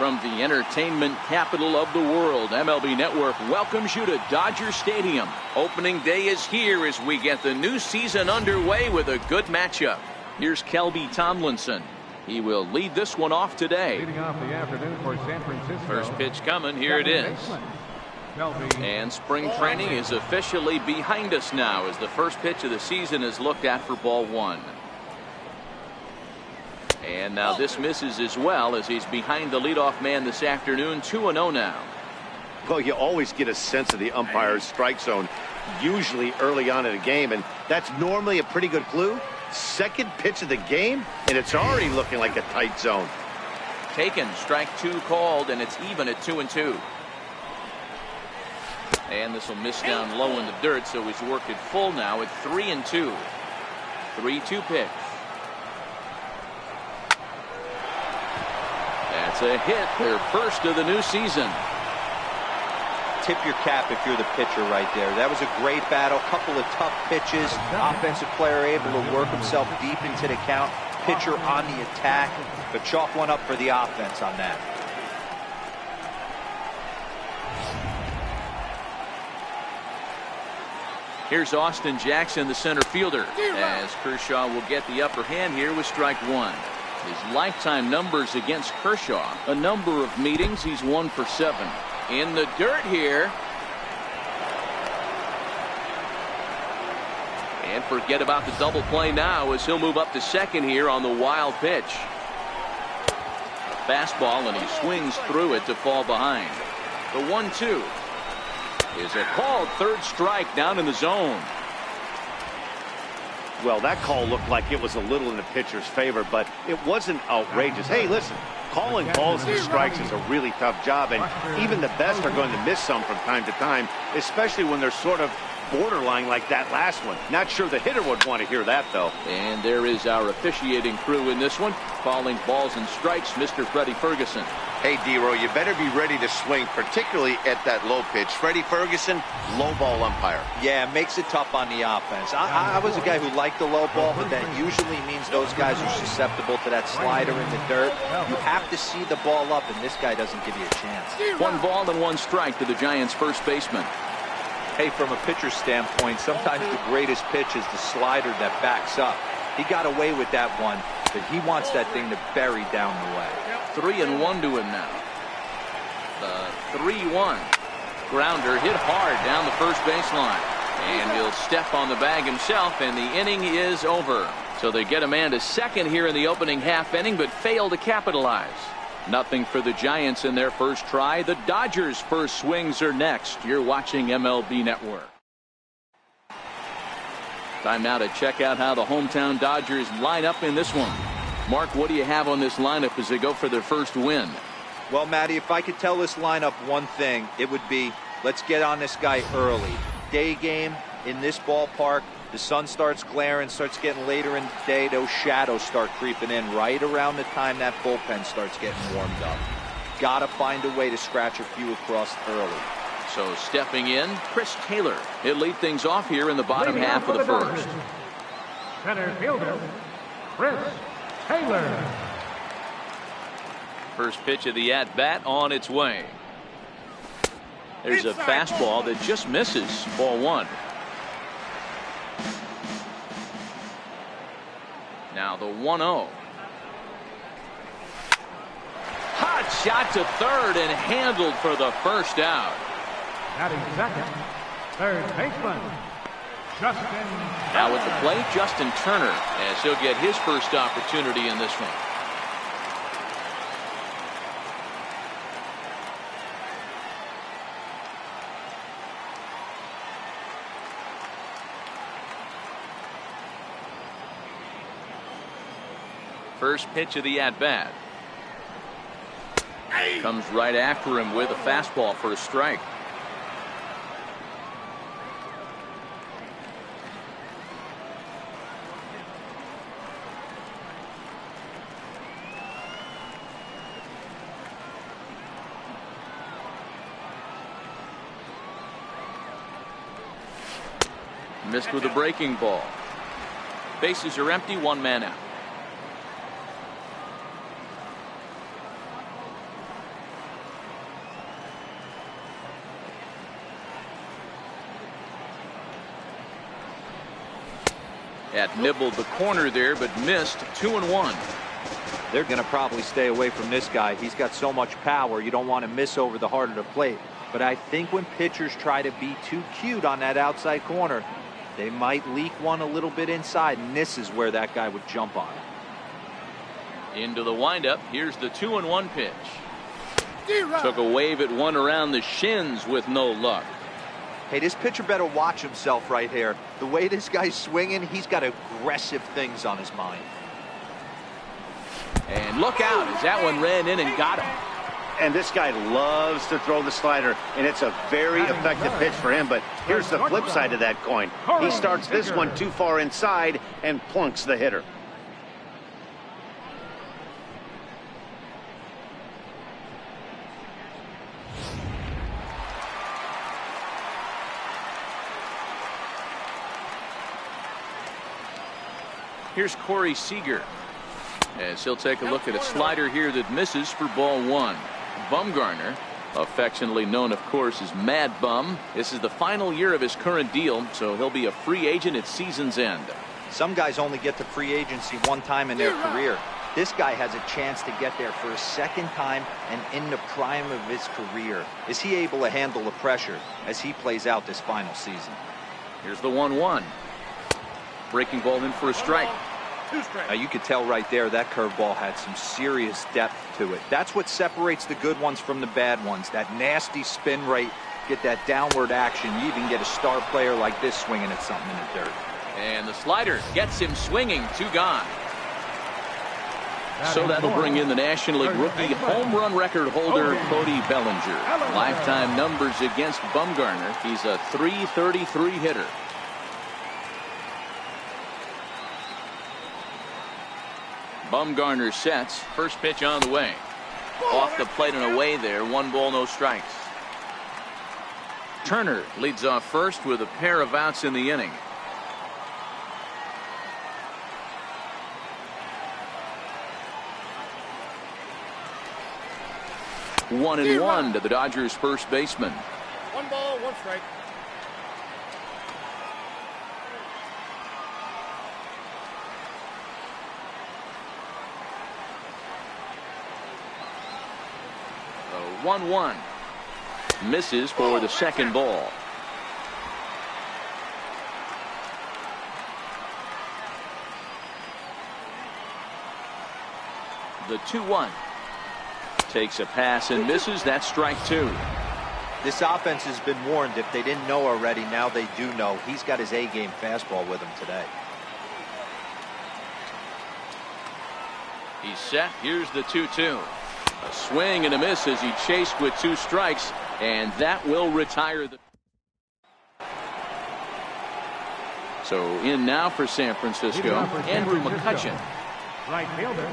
From the entertainment capital of the world, MLB Network welcomes you to Dodger Stadium. Opening day is here as we get the new season underway with a good matchup. Here's Kelby Tomlinson. He will lead this one off today. Leading off the afternoon for San Francisco. First pitch coming. Here it is. And spring training is officially behind us now as the first pitch of the season is looked at for ball one. And now this misses as well as he's behind the leadoff man this afternoon. 2-0 now. Well, you always get a sense of the umpire's strike zone usually early on in a game, and that's normally a pretty good clue. Second pitch of the game, and it's already looking like a tight zone. Taken, strike two called, and it's even at 2-2. And this will miss down low in the dirt, so he's worked it full now at 3-2. 3-2 pitch. That's a hit, their first of the new season. Tip your cap if you're the pitcher right there. That was a great battle. Couple of tough pitches. Offensive player able to work himself deep into the count. Pitcher on the attack. But chalk one up for the offense on that. Here's Austin Jackson, the center fielder, as Kershaw will get the upper hand here with strike one. His lifetime numbers against Kershaw, a number of meetings, he's 1 for 7. In the dirt here. And forget about the double play now as he'll move up to second here on the wild pitch. A fastball, and he swings through it to fall behind. The 1-2 is a called third strike down in the zone. Well, that call looked like it was a little in the pitcher's favor, but it wasn't outrageous. Hey, listen, calling balls and strikes is a really tough job, and even the best are going to miss some from time to time, especially when they're sort of borderline like that last one. Not sure the hitter would want to hear that, though. And there is our officiating crew in this one, calling balls and strikes, Mr. Freddie Ferguson. Hey, D-Row, you better be ready to swing, particularly at that low pitch. Freddie Ferguson, low ball umpire. Yeah, makes it tough on the offense. I was a guy who liked the low ball, but that usually means those guys are susceptible to that slider in the dirt. You have to see the ball up, and this guy doesn't give you a chance. 1 ball and 1 strike to the Giants' first baseman. Hey, from a pitcher's standpoint, sometimes the greatest pitch is the slider that backs up. He got away with that one, but he wants that thing to bury down the way. 3-1 to him now. The 3-1 grounder hit hard down the first baseline, and he'll step on the bag himself, and the inning is over. So they get a man to second here in the opening half inning, but fail to capitalize. Nothing for the Giants in their first try. The Dodgers' first swings are next. You're watching MLB Network. Time now to check out how the hometown Dodgers line up in this one. Mark, what do you have on this lineup as they go for their first win? Well, Matty, if I could tell this lineup one thing, it would be let's get on this guy early. Day game in this ballpark, the sun starts glaring, starts getting later in the day, those shadows start creeping in right around the time that bullpen starts getting warmed up. Got to find a way to scratch a few across early. So stepping in, Chris Taylor. He'll lead things off here in the bottom half of the first. Center fielder, Chris Taylor. First pitch of the at-bat on its way. There's a fastball that just misses. Ball 1. Now the 1-0. Hot shot to third and handled for the first out. Batting second, third baseman, Justin. Now at the plate, Justin Turner, as he'll get his first opportunity in this one. First pitch of the at-bat. Comes right after him with a fastball for a strike. Missed with a breaking ball. Bases are empty, 1 man out. That nibbled the corner there, but missed. 2-1. They're going to probably stay away from this guy. He's got so much power. You don't want to miss over the heart of the plate. But I think when pitchers try to be too cute on that outside corner, they might leak one a little bit inside, and this is where that guy would jump on it. Into the windup. Here's the 2-1 pitch. Took a wave at one around the shins with no luck. Hey, this pitcher better watch himself right here. The way this guy's swinging, he's got aggressive things on his mind. And look out as that one ran in and got him. And this guy loves to throw the slider, and it's a very effective pitch for him. But here's the flip side of that coin. He starts this one too far inside and plunks the hitter. Here's Corey Seager as he'll take a look at a slider here that misses for ball one. Bumgarner, affectionately known, of course, as Mad Bum. This is the final year of his current deal, so he'll be a free agent at season's end. Some guys only get to free agency one time in their career. This guy has a chance to get there for a second time and in the prime of his career. Is he able to handle the pressure as he plays out this final season? Here's the 1-1. Breaking ball in for a strike. Now you could tell right there that curveball had some serious depth to it. That's what separates the good ones from the bad ones. That nasty spin rate, get that downward action. You even get a star player like this swinging at something in the dirt. And the slider gets him swinging. 2 gone. So that'll bring in the National League rookie home run record holder Cody Bellinger. Lifetime numbers against Bumgarner. He's a .333 hitter. Bumgarner sets. First pitch on the way. Off the plate and away there. 1 ball, no strikes. Turner leads off first with a pair of outs in the inning. One and one to the Dodgers first baseman. 1 ball, 1 strike. The 1-1 misses for the second ball. The 2-1 takes a pass and misses. That's strike 2. This offense has been warned. If they didn't know already, now they do know. He's got his A-game fastball with him today. He's set. Here's the 2-2. A swing and a miss as he chased with 2 strikes, and that will retire the. So in now for San Francisco, Andrew McCutchen. Right fielder,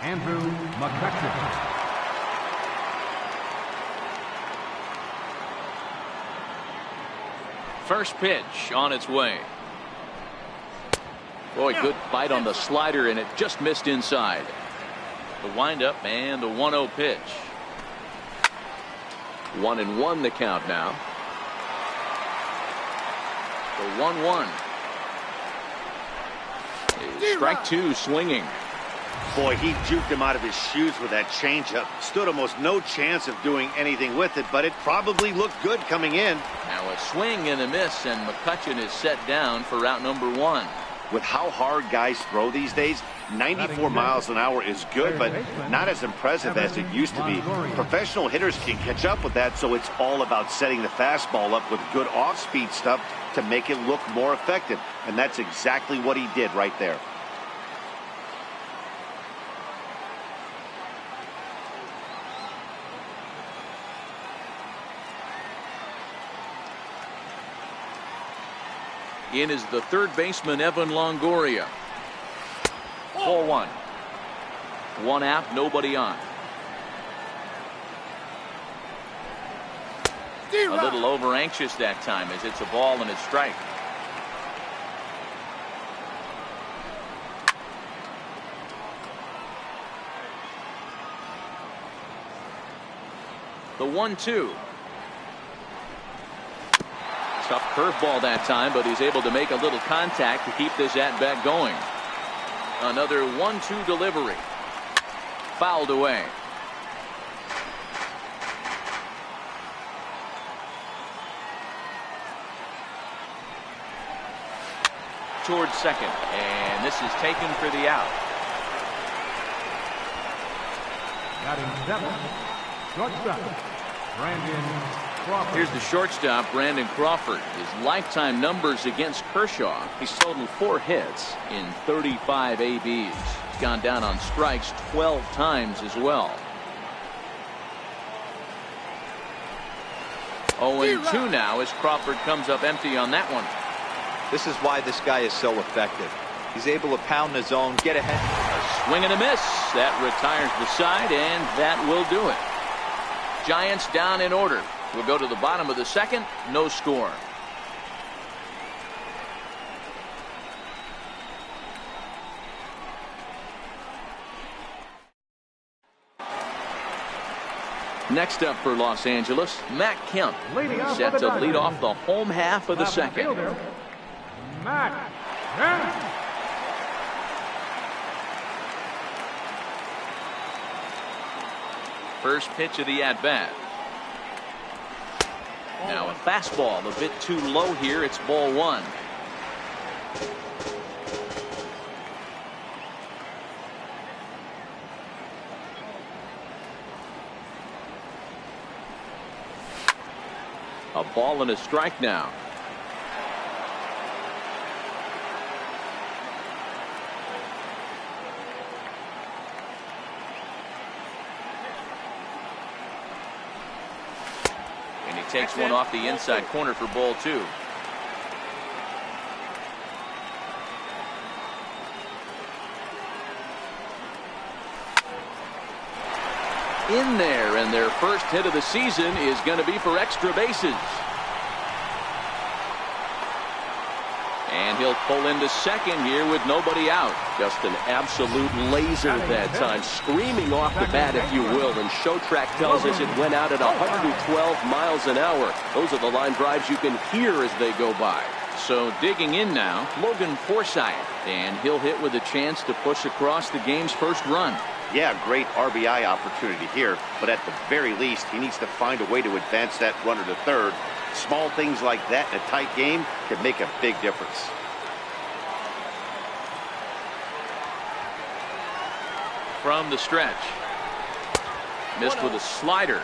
Andrew McCutchen. First pitch on its way. Boy, good bite on the slider, and it just missed inside. The windup and the 1-0 pitch. 1-1 the count now. The 1-1. Strike 2 swinging. Boy, he juked him out of his shoes with that changeup. Stood almost no chance of doing anything with it, but it probably looked good coming in. Now a swing and a miss, and McCutchen is set down for route number 1. With how hard guys throw these days, 94 miles an hour is good, but not as impressive as it used to be. Professional hitters can catch up with that, so it's all about setting the fastball up with good off-speed stuff to make it look more effective. And that's exactly what he did right there. In is the third baseman, Evan Longoria. 4-1. 1 out, nobody on. A little over anxious that time as it's a ball and a strike. The 1-2. Tough curveball that time, but he's able to make a little contact to keep this at-bat going. Another 1-2 delivery. Fouled away. Towards second, and this is taken for the out. Batting seventh, shortstop, Brandon Crawford. Here's the shortstop, Brandon Crawford. His lifetime numbers against Kershaw. He's totaled 4 hits in 35 ABs. He's gone down on strikes 12 times as well. 0-2 now as Crawford comes up empty on that one. This is why this guy is so effective. He's able to pound the zone, get ahead. A swing and a miss. That retires the side, and that will do it. Giants down in order. We'll go to the bottom of the second. No score. Next up for Los Angeles, Matt Kemp. Set to lead off the home half of the second. Matt Kemp. First pitch of the at-bat. Now a fastball a bit too low here. It's ball 1. A ball and a strike now. And he takes one off the inside corner for ball 2. In there, and their first hit of the season is going to be for extra bases. And he'll pull into second here with nobody out. Just an absolute laser that time, screaming off the bat, if you will. And Showtrack tells us it went out at 112 miles an hour. Those are the line drives you can hear as they go by. So digging in now, Logan Forsythe, and he'll hit with a chance to push across the game's first run. Yeah, great RBI opportunity here, but at the very least, he needs to find a way to advance that runner to third. Small things like that in a tight game can make a big difference. From the stretch. Missed with a slider.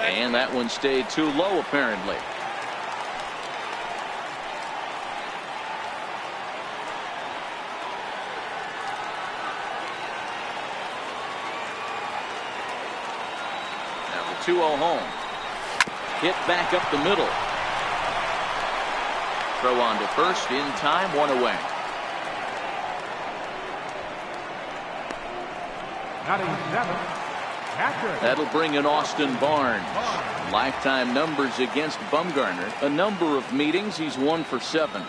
And that one stayed too low, apparently. Now the 2-0 home. Hit back up the middle. Throw on to first in time, 1 away. Batting seventh, catcher. That'll bring in Austin Barnes. Lifetime numbers against Bumgarner. A number of meetings. He's 1 for 7.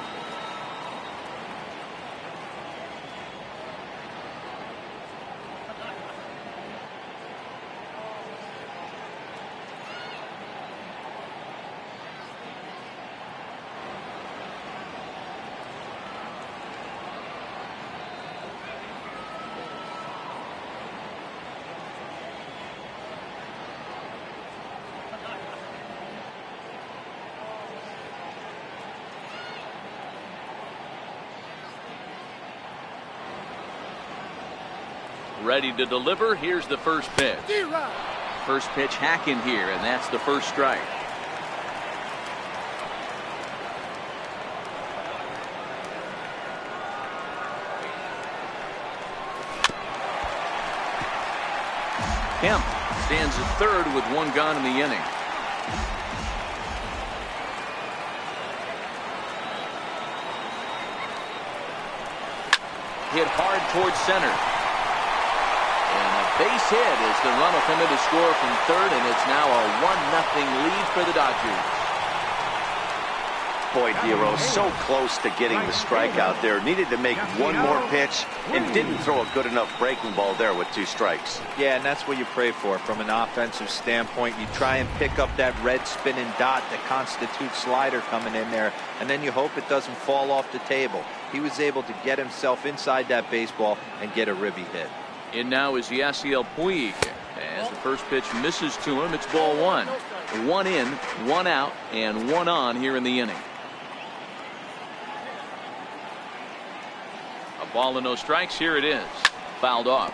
Ready to deliver. Here's the first pitch. First pitch hacking here, and that's the first strike. Kemp stands at third with 1 gone in the inning. Hit hard towards center. Base hit as the run will come in to score from third, and it's now a 1-0 lead for the Dodgers. Boy, Dero, so close to getting the strikeout there. Needed to make one more pitch and didn't throw a good enough breaking ball there with 2 strikes. Yeah, and that's what you pray for from an offensive standpoint. You try and pick up that red spinning dot that constitutes slider coming in there, and then you hope it doesn't fall off the table. He was able to get himself inside that baseball and get a ribby hit. In now is Yasiel Puig. As the first pitch misses to him, it's ball 1. 1 in, 1 out, and 1 on here in the inning. A ball and no strikes. Here it is. Fouled off.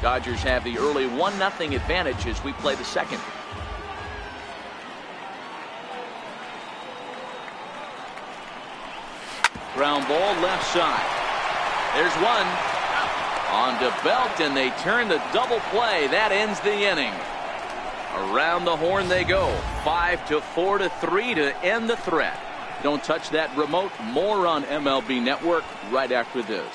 Dodgers have the early 1-0 advantage as we play the second. Ground ball left side. There's one. On to Belt, and they turn the double play. That ends the inning. Around the horn they go. 5-4-3 to end the threat. Don't touch that remote. More on MLB Network right after this.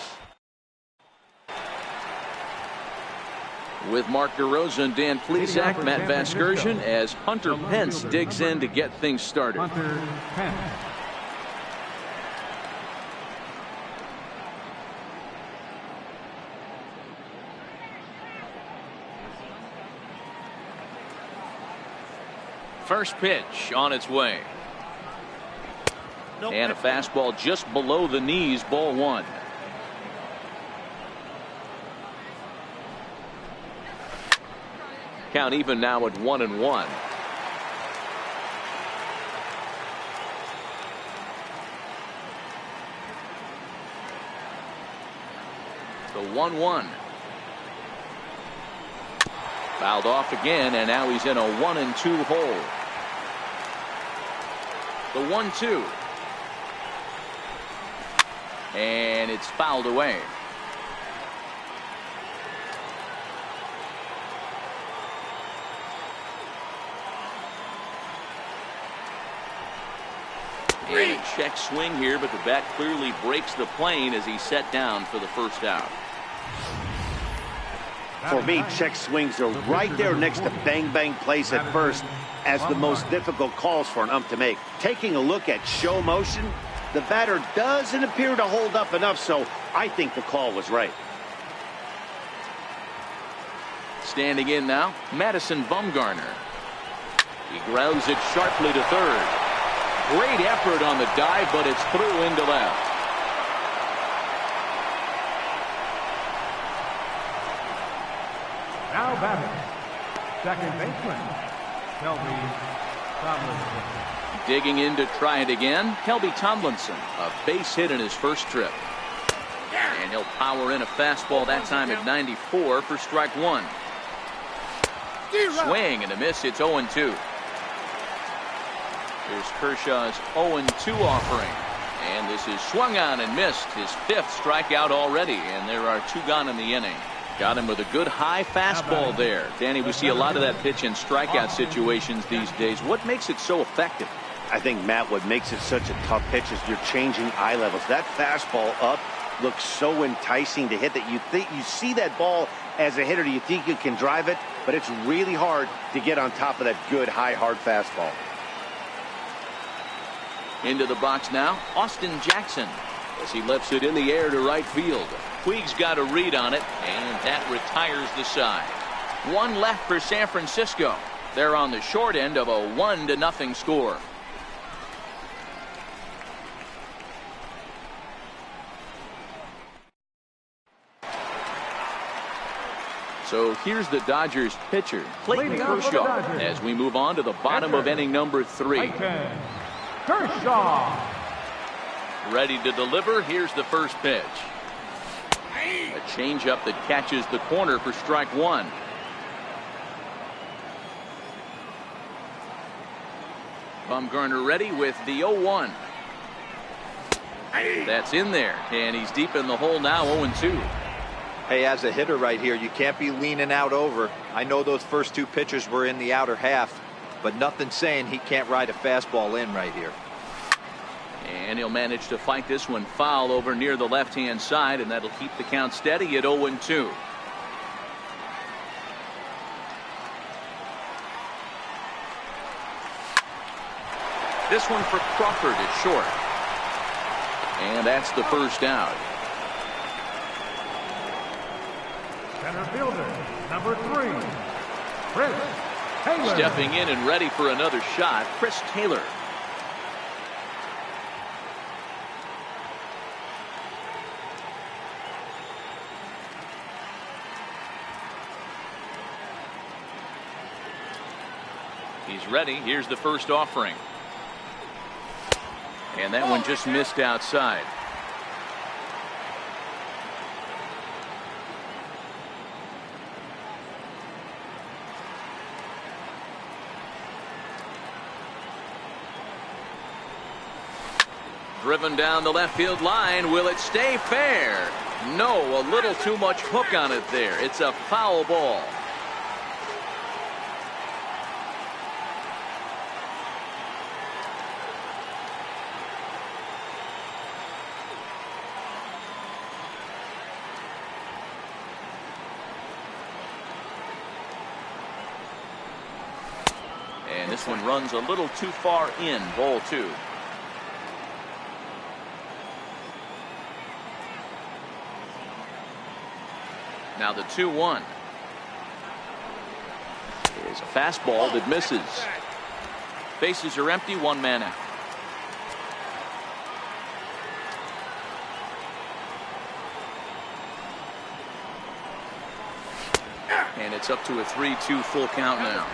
With Mark DeRosa and Dan Plesac, Matt Vasgersian, as Hunter Pence digs in to get things started. Hunter Pence. First pitch on its way. And a fastball just below the knees, ball 1. Count even now at 1-1. The 1-1. Fouled off again, and now he's in a 1-2 hole. The 1-2. And it's fouled away. A check swing here, but the bat clearly breaks the plane as he's set down for the first out. For me, check swings are right there next to bang-bang plays at first as the most difficult calls for an ump to make. Taking a look at show motion, the batter doesn't appear to hold up enough, so I think the call was right. Standing in now, Madison Bumgarner. He grounds it sharply to third. Great effort on the dive, but it's through into left. Now batting, second baseman, Kelby Tomlinson. Digging in to try it again, Kelby Tomlinson, a base hit in his first trip. And he'll power in a fastball that time at 94 for strike 1. Swing and a miss. It's 0-2. Here's Kershaw's 0-2 offering. And this is swung on and missed. His 5th strikeout already, and there are 2 gone in the inning. Got him with a good high fastball there. Danny, we see a lot of that pitch in strikeout situations these days. What makes it so effective? I think, Matt, what makes it such a tough pitch is you're changing eye levels. That fastball up looks so enticing to hit that you think you see that ball as a hitter. You think you can drive it, but it's really hard to get on top of that good high hard fastball. Into the box now, Austin Jackson, as he lifts it in the air to right field. Puig's got a read on it, and that retires the side. 1 left for San Francisco. They're on the short end of a 1-0 score. So here's the Dodgers pitcher, Clayton Kershaw, as we move on to the bottom of inning number 3. Kershaw. Ready to deliver. Here's the first pitch. A changeup that catches the corner for strike 1. Bumgarner ready with the 0-1. That's in there, and he's deep in the hole now, 0-2. Hey, as a hitter right here, you can't be leaning out over. I know those first 2 pitches were in the outer half, but nothing saying he can't ride a fastball in right here. And he'll manage to fight this one foul over near the left-hand side, and that'll keep the count steady at 0-2. This one for Crawford at short. And that's the first out. Center fielder, number 3, Chris Taylor. Stepping in and ready for another shot, Chris Taylor. He's ready. Here's the first offering. And that one just missed outside. Driven down the left field line. Will it stay fair? No, a little too much hook on it there. It's a foul ball. And this one runs a little too far in, ball 2. Now the 2-1. Here's a fastball that misses. Bases are empty, 1 man out. And it's up to a 3-2 full count now.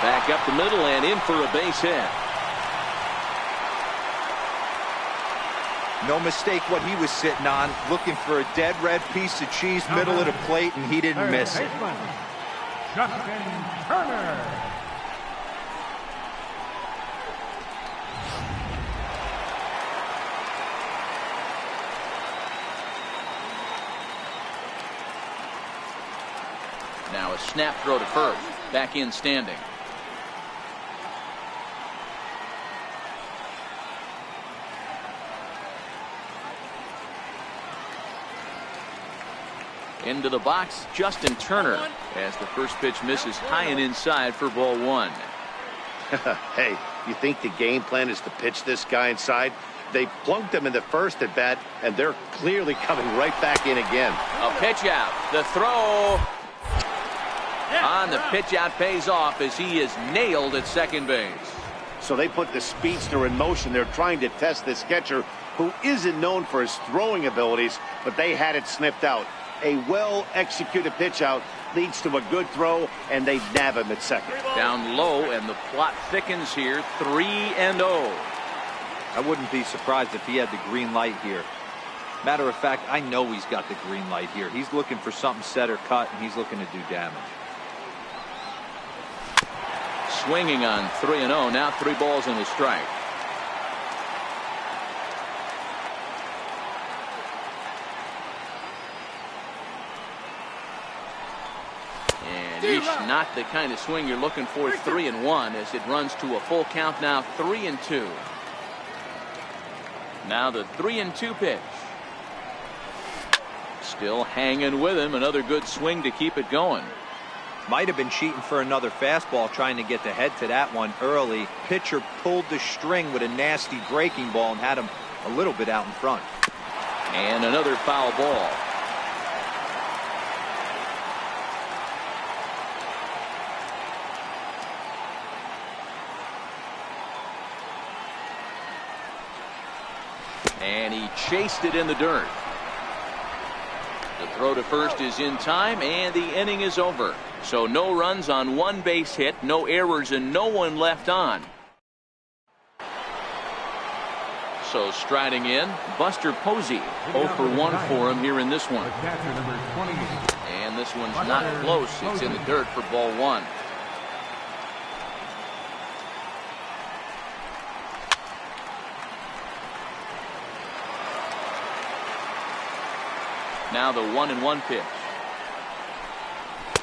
Back up the middle and in for a base hit. No mistake what he was sitting on, looking for a dead red piece of cheese, middle of the plate, and he didn't miss it. Justin Turner. Now a snap throw to first. Back in standing. Into the box, Justin Turner, as the first pitch misses high and inside for ball 1. Hey, you think the game plan is to pitch this guy inside? They plunked him in the first at bat, and they're clearly coming right back in again. A pitch out. The throw on the pitch out pays off as he is nailed at second base. So they put the speedster in motion. They're trying to test this catcher who isn't known for his throwing abilities, but they had it snipped out. A well-executed pitch out leads to a good throw, and they nab him at second. Down low, and the plot thickens here. 3-0. I wouldn't be surprised if he had the green light here. Matter of fact, I know he's got the green light here. He's looking for something set or cut, and he's looking to do damage. Swinging on 3-0. Now 3 balls and a strike. Not the kind of swing you're looking for. 3-1 as it runs to a full count now. 3-2. Now the 3-2 pitch. Still hanging with him. Another good swing to keep it going. Might have been cheating for another fastball, trying to get the head to that one early. Pitcher pulled the string with a nasty breaking ball and had him a little bit out in front. And another foul ball. And he chased it in the dirt. The throw to first is in time, and the inning is over. So no runs on 1 base hit, no errors, and no one left on. Also striding in, Buster Posey. 0 for 1 for him here in this one. Catcher number 28. And this one's not close. It's in the dirt for ball 1. Now the 1-1 pitch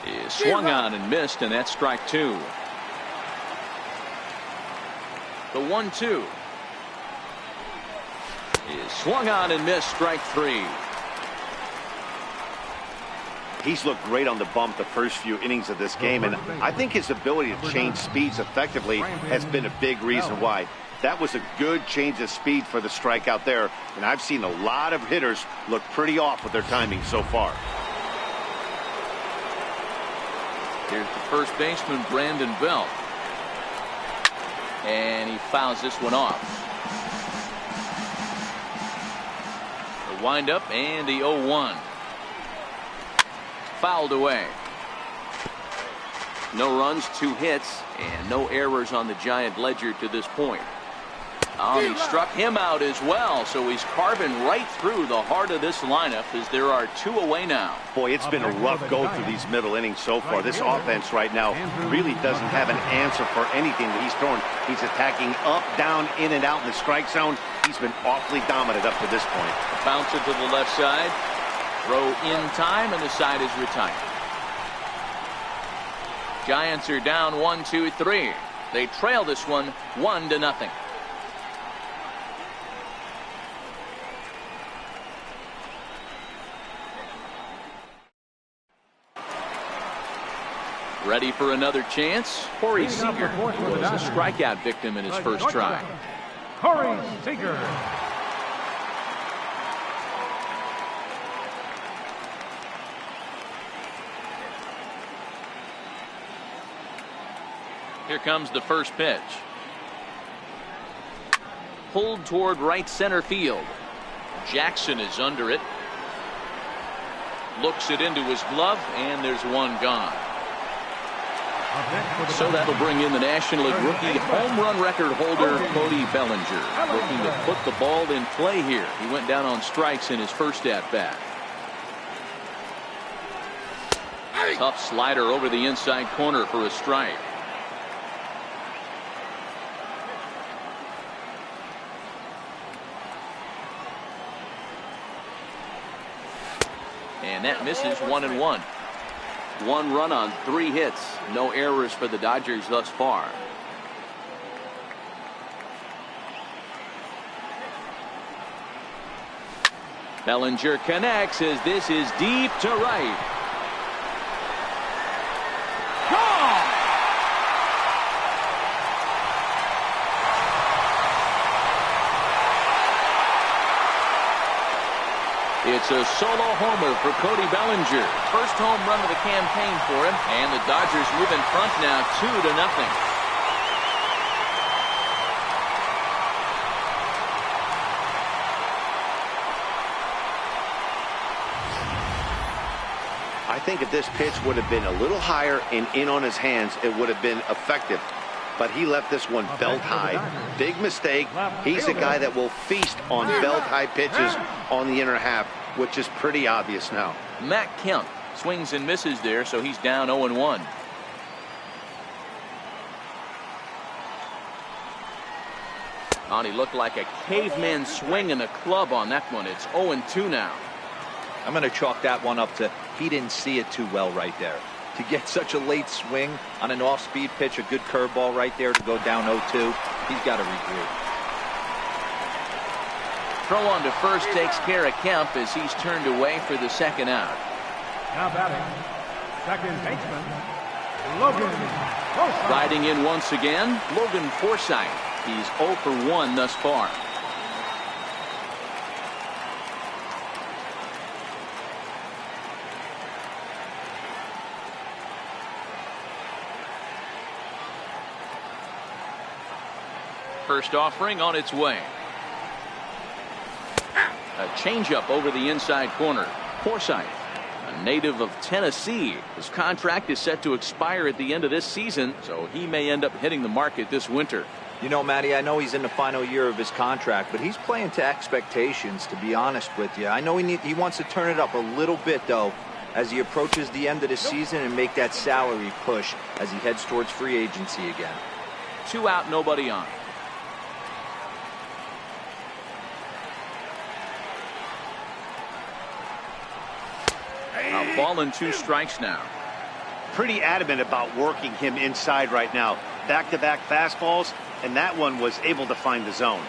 is swung on and missed, and that's strike 2. The 1-2 is swung on and missed, strike 3. He's looked great on the bump the first few innings of this game, and I think his ability to change speeds effectively has been a big reason why. That was a good change of speed for the strikeout there, and I've seen a lot of hitters look pretty off with their timing so far. Here's the first baseman, Brandon Belt. And he fouls this one off. The windup and the 0-1. Fouled away. No runs, 2 hits, and no errors on the Giant ledger to this point. He struck him out as well, so he's carving right through the heart of this lineup as there are 2 away now. Boy, it's been a rough go through these middle innings so far. This offense right now really doesn't have an answer for anything that he's throwing. He's attacking up, down, in and out in the strike zone. He's been awfully dominant up to this point. Bouncer to the left side. Throw in time, and the side is retired. Giants are down 1-2-3. They trail this one 1-0. Ready for another chance? Corey Seager was a strikeout victim in his first try. Corey Seager. Here comes the first pitch. Pulled toward right center field. Jackson is under it. Looks it into his glove, and there's one gone. So that'll bring in the National League rookie home run record holder Cody Bellinger, looking to put the ball in play here. He went down on strikes in his first at bat. Tough slider over the inside corner for a strike. And that misses 1-1. 1 run on 3 hits. No errors for the Dodgers thus far. Bellinger connects as this is deep to right. Gone! It's a solo homer for Cody Bellinger. First home run of the campaign for him, and the Dodgers move in front now 2-0. I think if this pitch would have been a little higher and in on his hands, it would have been effective. But he left this one belt high. Big mistake. He's a guy that will feast on belt high pitches on the inner half, which is pretty obvious now. Matt Kemp swings and misses there, so he's down 0-1. He looked like a caveman swinging a club on that one. It's 0-2 now. I'm going to chalk that one up to he didn't see it too well right there. To get such a late swing on an off-speed pitch, a good curveball right there to go down 0-2, he's got to regroup. Throw on to first takes care of Kemp as he's turned away for the second out. Now batting, second baseman, Logan Forsythe. Riding in once again, Logan Forsythe. He's 0 for 1 thus far. First offering on its way. A changeup over the inside corner. Forsythe, a native of Tennessee. His contract is set to expire at the end of this season, so he may end up hitting the market this winter. You know, Matty, I know he's in the final year of his contract, but he's playing to expectations, to be honest with you. I know he wants to turn it up a little bit, though, as he approaches the end of the season and make that salary push as he heads towards free agency again. 2 out, nobody on. A ball and 2 strikes now. Pretty adamant about working him inside right now. Back-to-back fastballs, and that one was able to find the zone.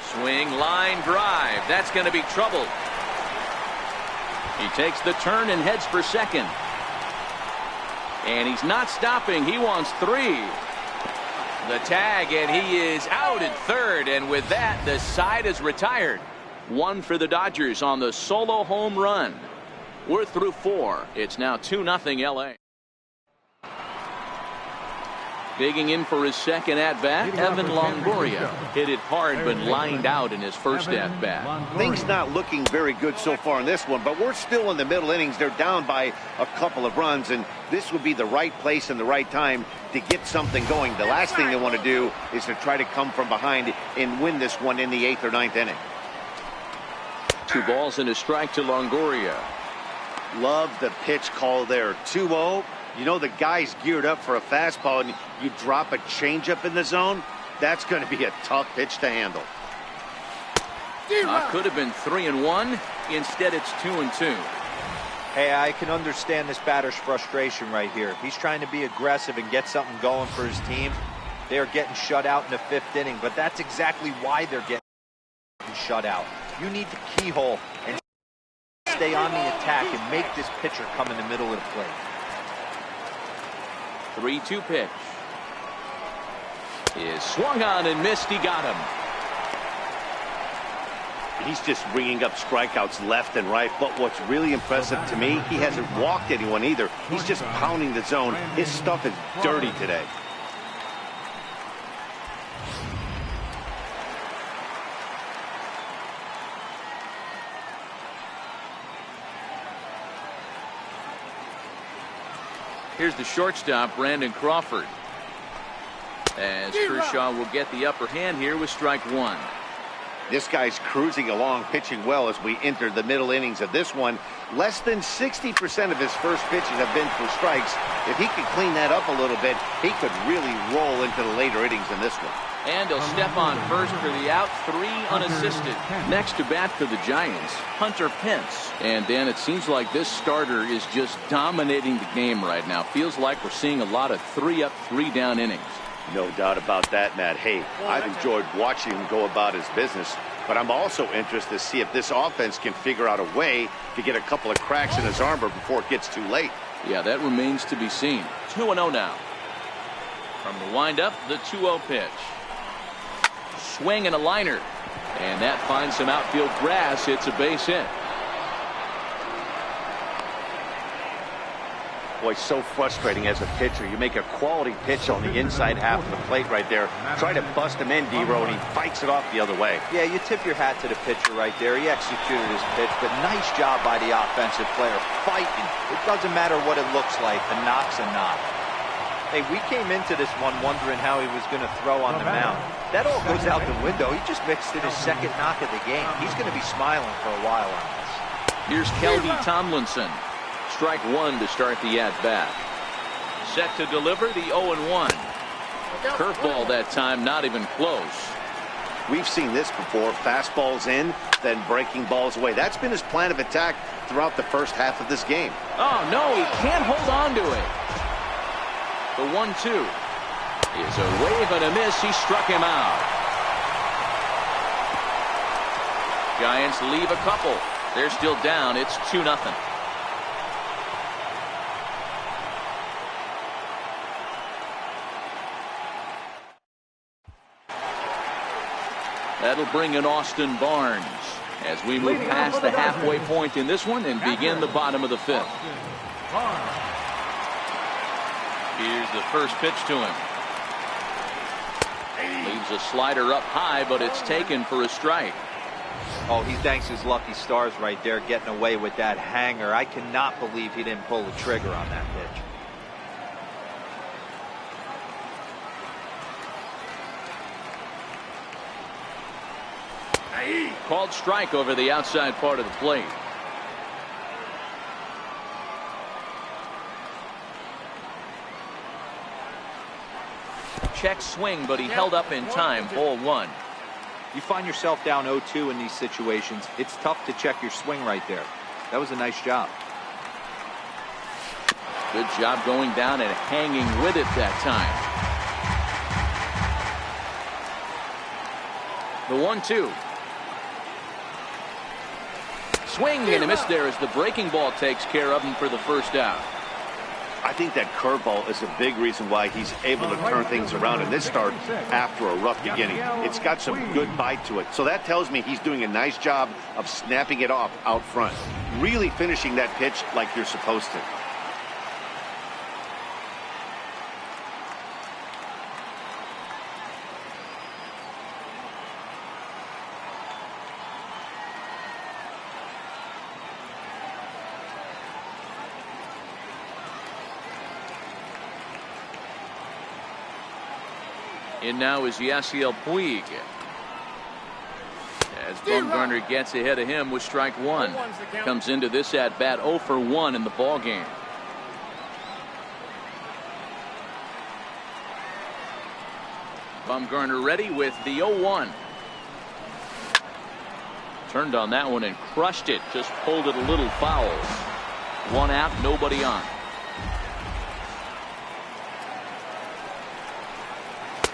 Swing, line drive. That's going to be trouble. He takes the turn and heads for second. And he's not stopping. He wants 3. The tag, and he is out at third. And with that, the side is retired. 1 for the Dodgers on the solo home run. We're through 4. It's now 2-0 LA. Digging in for his second at-bat, Evan Longoria. Hit it hard but lined out in his first at-bat. Things not looking very good so far in this one, but we're still in the middle innings. They're down by a couple of runs, and this would be the right place and the right time to get something going. The last thing they want to do is to try to come from behind and win this one in the 8th or 9th inning. 2 balls and a strike to Longoria. Love the pitch call there. 2-0. You know the guy's geared up for a fastball, and you drop a changeup in the zone. That's going to be a tough pitch to handle. Could have been 3-1. Instead, it's 2-2. Hey, I can understand this batter's frustration right here. He's trying to be aggressive and get something going for his team. They are getting shut out in the 5th inning, but that's exactly why they're getting shut out. You need to keyhole and stay on the attack and make this pitcher come in the middle of the plate. 3-2 pitch. Is swung on and missed. He got him. He's just ringing up strikeouts left and right. But what's really impressive to me, he hasn't walked anyone either. He's just pounding the zone. His stuff is dirty today. Here's the shortstop, Brandon Crawford. As Kershaw will get the upper hand here with strike 1. This guy's cruising along, pitching well as we enter the middle innings of this one. Less than 60% of his first pitches have been for strikes. If he could clean that up a little bit, he could really roll into the later innings in this one. And he'll step on first for the out, 3 unassisted. Next to bat for the Giants, Hunter Pence. And Dan, it seems like this starter is just dominating the game right now. Feels like we're seeing a lot of 3-up, 3-down innings. No doubt about that, Matt. Hey, I've enjoyed watching him go about his business, but I'm also interested to see if this offense can figure out a way to get a couple of cracks in his armor before it gets too late. Yeah, that remains to be seen. 2-0 now. From the windup, the 2-0 pitch. Swing and a liner. And that finds some outfield grass. It's a base hit. Boy, so frustrating as a pitcher. You make a quality pitch on the inside half of the plate right there. Try to bust him in, D-Row, and he fights it off the other way. Yeah, you tip your hat to the pitcher right there. He executed his pitch, but nice job by the offensive player. Fighting. It doesn't matter what it looks like. A knock's a knock. Hey, we came into this one wondering how he was going to throw on the mound. That all goes out the window. He just mixed in his second knock of the game. He's going to be smiling for a while on this. Here's Kelby Tomlinson. Strike 1 to start the at-bat. Set to deliver the 0-1. Curveball that time, not even close. We've seen this before. Fastballs in, then breaking balls away. That's been his plan of attack throughout the first half of this game. Oh, no, he can't hold on to it. The 1-2 is a wave and a miss. He struck him out. Giants leave a couple. They're still down. It's 2-0. That'll bring in Austin Barnes as we move past the halfway point in this one and begin the bottom of the 5th. Here's the first pitch to him. Leaves a slider up high, but it's taken for a strike. Oh, he thanks his lucky stars right there getting away with that hanger. I cannot believe he didn't pull the trigger on that pitch. Called strike over the outside part of the plate. Check swing, but he held up in time. Ball 1. You find yourself down 0-2 in these situations, it's tough to check your swing right there. That was a nice job. Good job going down and hanging with it that time. The 1-2. Swing and a miss there as the breaking ball takes care of him for the first out. I think that curveball is a big reason why he's able to turn things around in this start after a rough beginning. It's got some good bite to it. So that tells me he's doing a nice job of snapping it off out front. Really finishing that pitch like you're supposed to. And now is Yasiel Puig. As Bumgarner gets ahead of him with strike 1. Comes into this at bat 0 for 1 in the ball game. Bumgarner ready with the 0-1. Turned on that one and crushed it. Just pulled it a little foul. 1 out, nobody on.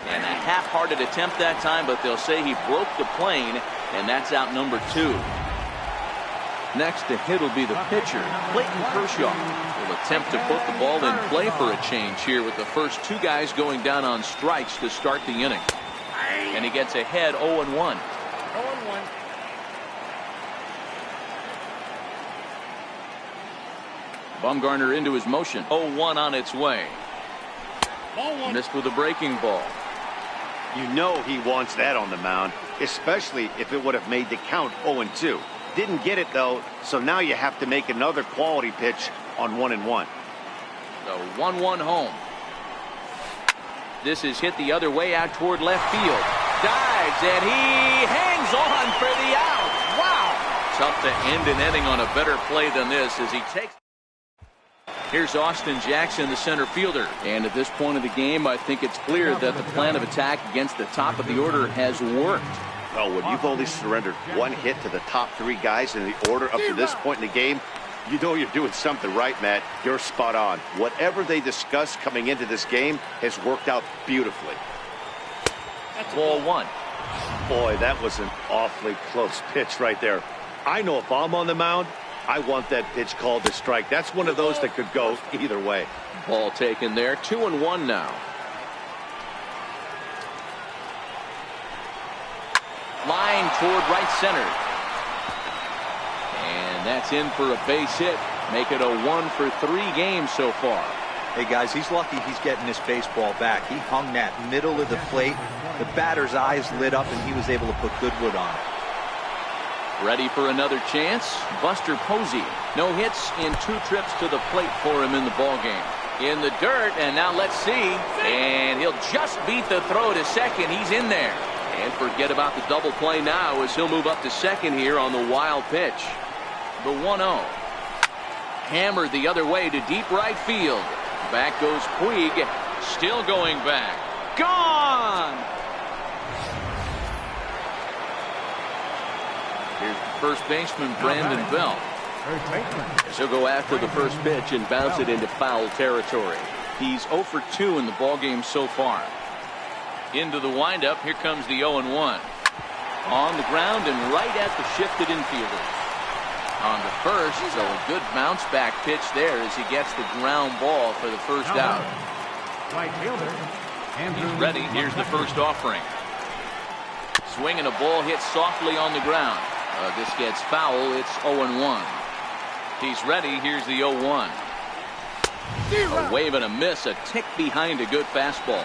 And a half-hearted attempt that time, but they'll say he broke the plane, and that's out number 2. Next to hit will be the pitcher, Clayton Kershaw. Will attempt to put the ball in play for a change here with the first 2 guys going down on strikes to start the inning. And he gets ahead 0-1. 0-1. Bumgarner into his motion. 0-1 on its way. Ball 1. Missed with a breaking ball. You know he wants that on the mound, especially if it would have made the count 0-2. Didn't get it, though, so now you have to make another quality pitch on 1-1. The 1-1 home. This is hit the other way out toward left field. Dives, and he hangs on for the out. Wow. Tough to end an inning on a better play than this as he takes. Here's Austin Jackson, the center fielder. And at this point of the game, I think it's clear that the plan of attack against the top of the order has worked. Well, when you've only surrendered 1 hit to the top 3 guys in the order up to this point in the game, you know you're doing something right, Matt. You're spot on. Whatever they discussed coming into this game has worked out beautifully. Ball 1. Boy, that was an awfully close pitch right there. I know if I'm on the mound, I want that pitch called a strike. That's one of those that could go either way. Ball taken there. 2-1 now. Line toward right center. And that's in for a base hit. Make it a 1 for 3 games so far. Hey guys, he's lucky he's getting this baseball back. He hung that middle of the plate. The batter's eyes lit up and he was able to put good wood on it. Ready for another chance. Buster Posey. No hits in 2 trips to the plate for him in the ball game. In the dirt, and now let's see. And he'll just beat the throw to second. He's in there. And forget about the double play now as he'll move up to second here on the wild pitch. The 1-0. Hammered the other way to deep right field. Back goes Puig. Still going back. Gone! Here's the first baseman, Brandon Belt. He'll go after the first pitch and bounce it into foul territory. He's 0 for 2 in the ballgame so far. Into the windup. Here comes the 0-1. On the ground and right at the shifted infielder. On the first, so a good bounce back pitch there as he gets the ground ball for the first out. He's ready. Here's the first offering. Swinging a ball hit softly on the ground. This gets foul. It's 0-1. He's ready. Here's the 0-1. A wave and a miss. A tick behind a good fastball.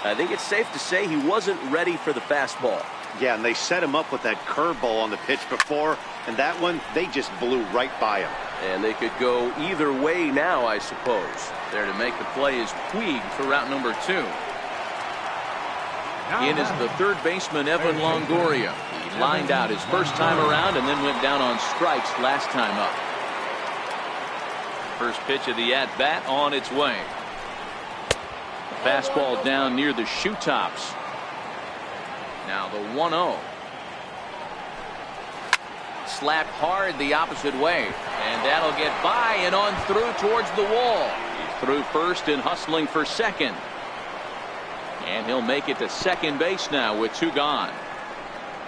I think it's safe to say he wasn't ready for the fastball. Yeah, and they set him up with that curveball on the pitch before, and that one, they just blew right by him. And they could go either way now, I suppose. There to make the play is Puig for route number 2. In is the third baseman, Evan Longoria. He lined out his first time around and then went down on strikes last time up. First pitch of the at-bat on its way. Fastball down near the shoe tops. Now the 1-0. Slapped hard the opposite way, and that'll get by and on through towards the wall. He's through first and hustling for second. And he'll make it to second base now with 2 gone.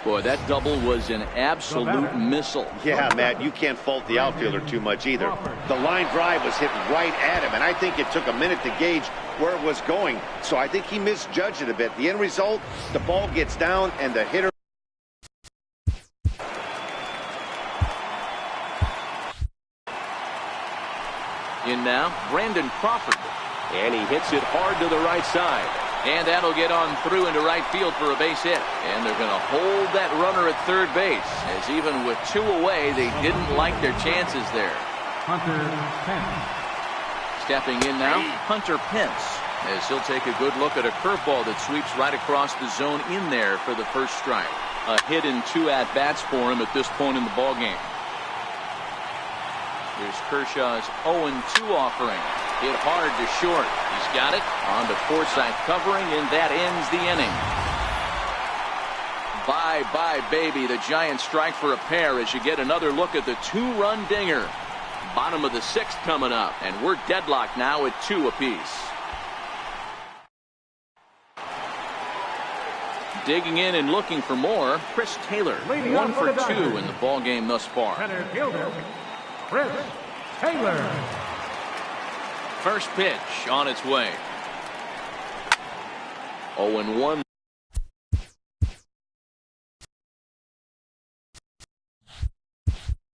Boy, that double was an absolute missile. Yeah, Matt, you can't fault the outfielder too much either. The line drive was hit right at him, and I think it took a minute to gauge where it was going. So I think he misjudged it a bit. The end result, the ball gets down, and the hitter. In now, Brandon Crawford. And he hits it hard to the right side. And that'll get on through into right field for a base hit. And they're going to hold that runner at third base, as even with 2 away, they didn't like their chances there. Hunter Pence. Stepping in now, Hunter Pence, as he'll take a good look at a curveball that sweeps right across the zone in there for the first strike. A hit in 2 at-bats for him at this point in the ballgame. Here's Kershaw's 0-2 offering. Hit hard to short. He's got it. On to Forsythe covering, and that ends the inning. Bye-bye, baby. The Giants strike for a pair as you get another look at the 2-run dinger. Bottom of the 6th coming up, and we're deadlocked now at 2 apiece. Digging in and looking for more, Chris Taylor. 1 for 2 in the ballgame thus far. Center fielder, Chris Taylor. First pitch on its way. 0-1.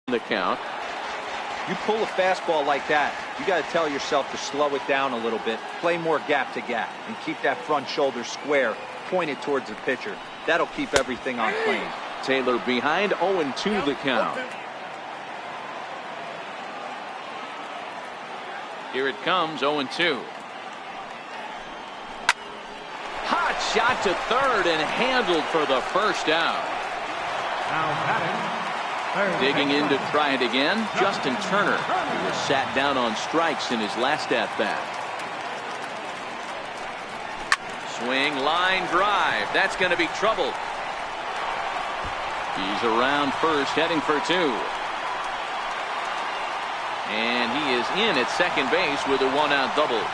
The count. You pull a fastball like that, you got to tell yourself to slow it down a little bit, play more gap to gap, and keep that front shoulder square, pointed towards the pitcher. That'll keep everything on plane. Taylor behind, 0-2 the count. Here it comes, 0-2. Hot shot to third and handled for the first out. Now batting. Digging in to try it again, Justin Turner, who was sat down on strikes in his last at-bat. Swing, line drive. That's going to be trouble. He's around first, heading for 2. And he is in at second base with a 1-out double.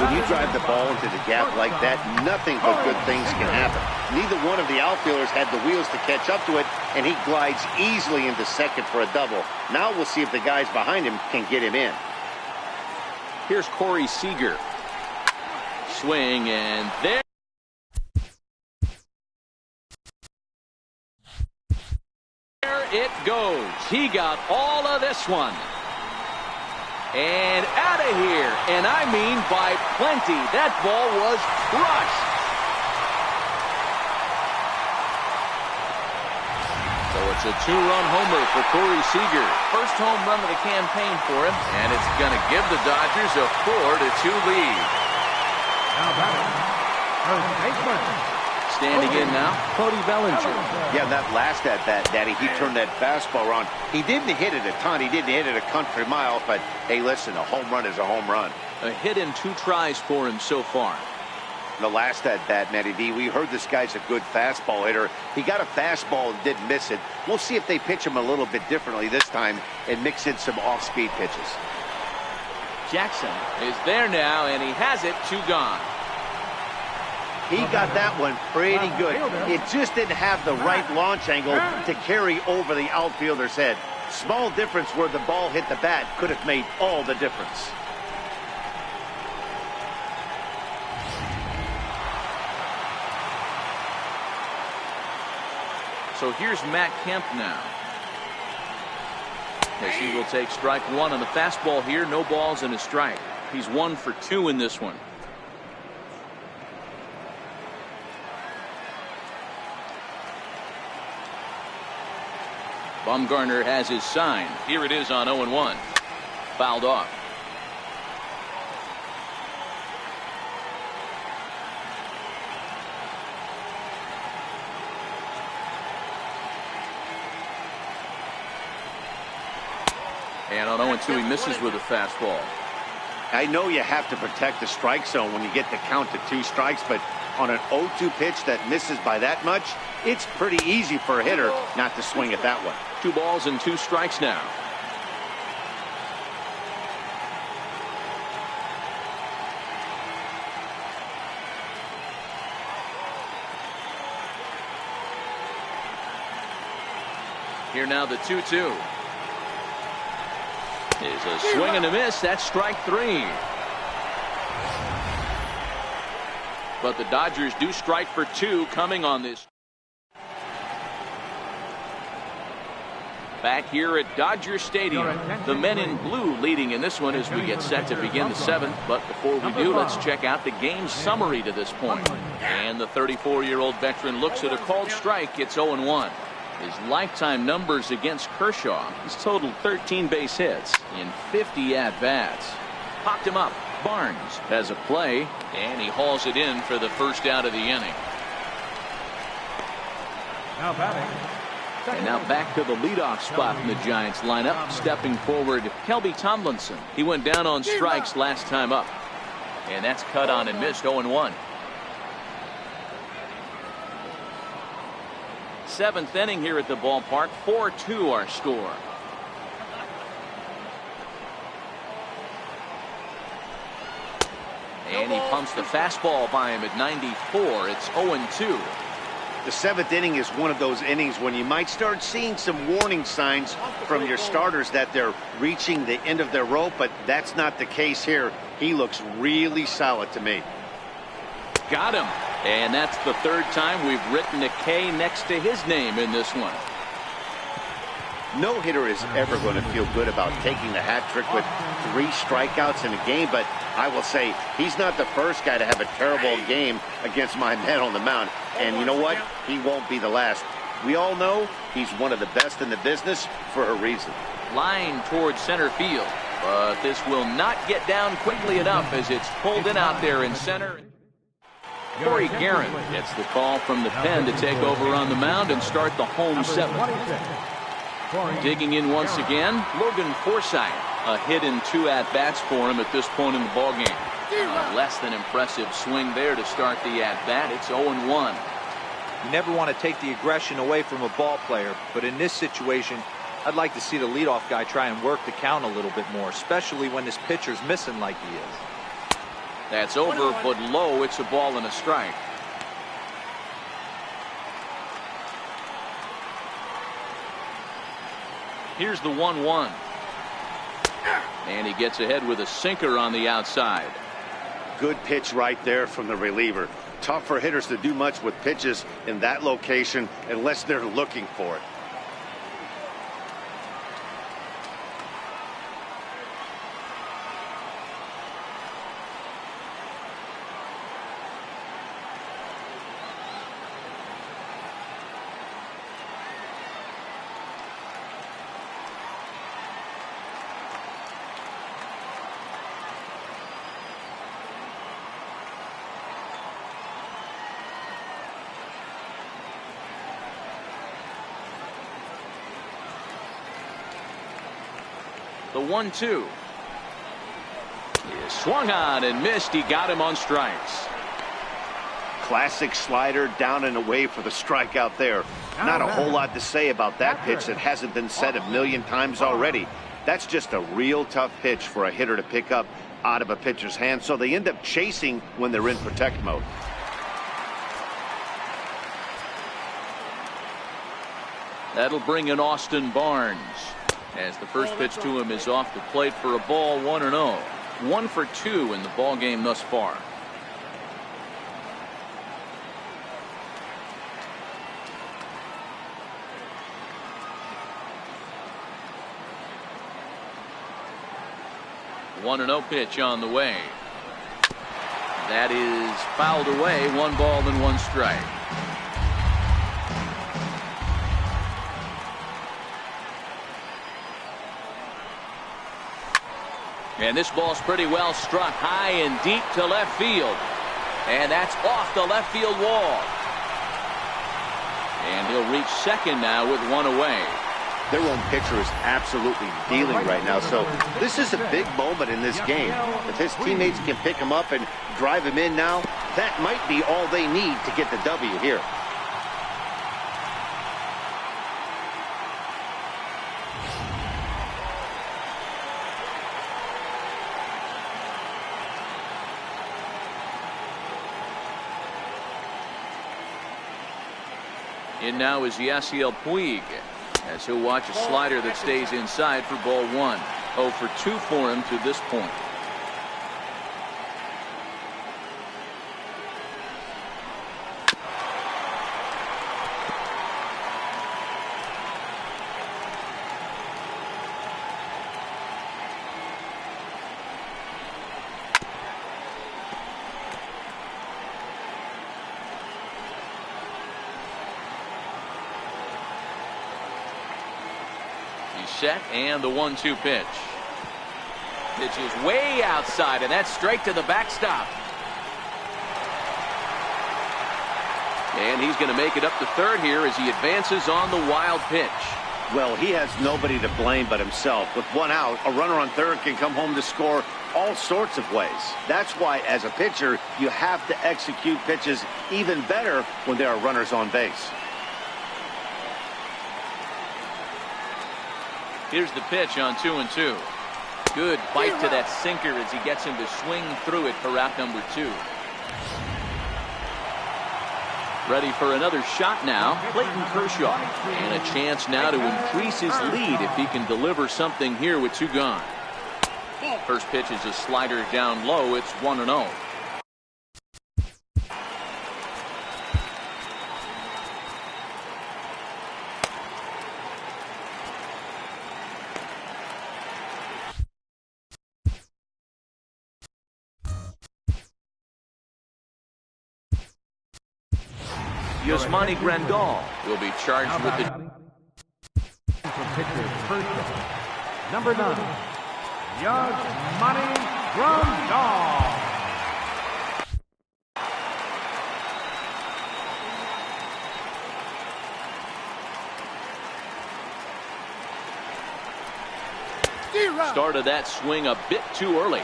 When you drive the ball into the gap like that, nothing but good things can happen. Neither one of the outfielders had the wheels to catch up to it, and he glides easily into second for a double. Now we'll see if the guys behind him can get him in. Here's Corey Seager. Swing, and there it goes. He got all of this one. And out of here. And I mean by plenty. That ball was crushed. So it's a 2-run homer for Corey Seager. First home run of the campaign for him. And it's going to give the Dodgers a 4-2 lead. Now batting. First baseman. Standing in now, Cody Bellinger. Yeah, that last at-bat, Daddy, he turned that fastball around. He didn't hit it a ton. He didn't hit it a country mile. But, hey, listen, a home run is a home run. A hit in 2 tries for him so far. The last at-bat, Matty V, we heard this guy's a good fastball hitter. He got a fastball and didn't miss it. We'll see if they pitch him a little bit differently this time and mix in some off-speed pitches. Jackson is there now, and he has it. 2 gone. He got that one pretty good. It just didn't have the right launch angle to carry over the outfielder's head. Small difference where the ball hit the bat could have made all the difference. So here's Matt Kemp now. As he will take strike 1 on the fastball here. No balls and a strike. He's 1 for 2 in this one. Bumgarner has his sign. Here it is on 0-1. Fouled off. And on 0-2, he misses with a fastball. I know you have to protect the strike zone when you get the count to 2 strikes, but on an 0-2 pitch that misses by that much, it's pretty easy for a hitter not to swing at that one. 2 balls and 2 strikes now. Here now the 2-2. Is a swing and a miss. That's strike 3. But the Dodgers do strike for 2 coming on this. Back here at Dodger Stadium, the men in blue leading in this one as we get set to begin the 7th. But before we do, let's check out the game summary to this point. And the 34-year-old veteran looks at a called strike. It's 0-1. His lifetime numbers against Kershaw, he's totaled 13 base hits in 50 at-bats. Popped him up. Barnes has a play, and he hauls it in for the first out of the inning. Now batting. And now back to the leadoff spot in the Giants lineup. Stepping forward, Kelby Tomlinson. He went down on strikes last time up. And that's cut on and missed. 0-1. 7th inning here at the ballpark. 4-2 our score. And he pumps the fastball by him at 94. It's 0-2. The 7th inning is one of those innings when you might start seeing some warning signs from your starters that they're reaching the end of their rope, but that's not the case here. He looks really solid to me. Got him. And that's the 3rd time we've written a K next to his name in this one. No hitter is ever going to feel good about taking the hat trick with 3 strikeouts in a game, but I will say he's not the first guy to have a terrible game against my man on the mound. And you know what? He won't be the last. We all know he's one of the best in the business for a reason. Line towards center field. But this will not get down quickly enough as it's pulled in out there in center. Corey Guerin gets the call from the pen to take over on the mound and start the home 7th. Digging in once again, Logan Forsythe. A hit in 2 at-bats for him at this point in the ballgame. A less than impressive swing there to start the at-bat. It's 0-1. You never want to take the aggression away from a ball player, but in this situation, I'd like to see the leadoff guy try and work the count a little bit more, especially when this pitcher's missing like he is. That's over, but low. It's a ball and a strike. Here's the 1-1. And he gets ahead with a sinker on the outside. Good pitch right there from the reliever. Tough for hitters to do much with pitches in that location unless they're looking for it. The 1-2 is swung on and missed. He got him on strikes. Classic slider down and away for the strikeout there. Not a whole lot to say about that pitch that hasn't been said a million times already. That's just a real tough pitch for a hitter to pick up out of a pitcher's hand, so they end up chasing when they're in protect mode. That'll bring in Austin Barnes, as the first pitch to him is off the plate for a ball. 1-0. 1 for 2 in the ball game thus far. The 1-0 pitch on the way. That is fouled away. 1 ball and 1 strike. And this ball's pretty well struck high and deep to left field. And that's off the left field wall. And he'll reach second now with 1 away. Their own pitcher is absolutely dealing right now. So this is a big moment in this game. If his teammates can pick him up and drive him in now, that might be all they need to get the W here. In now is Yasiel Puig, as he'll watch a slider that stays inside for ball 1. 0 for 2 for him to this point. Set and the 1-2 pitch. Pitch is way outside, and that's straight to the backstop. And he's going to make it up to third here as he advances on the wild pitch. Well, he has nobody to blame but himself. With one out, a runner on third can come home to score all sorts of ways. That's why, as a pitcher, you have to execute pitches even better when there are runners on base. Here's the pitch on 2-2. Good bite to that sinker as he gets him to swing through it for out number 2. Ready for another shot now, Clayton Kershaw. And a chance now to increase his lead if he can deliver something here with 2 gone. First pitch is a slider down low. It's 1-0. Yasmani Grandal will be charged with the number 9, Yasmani Grandal. Started that swing a bit too early.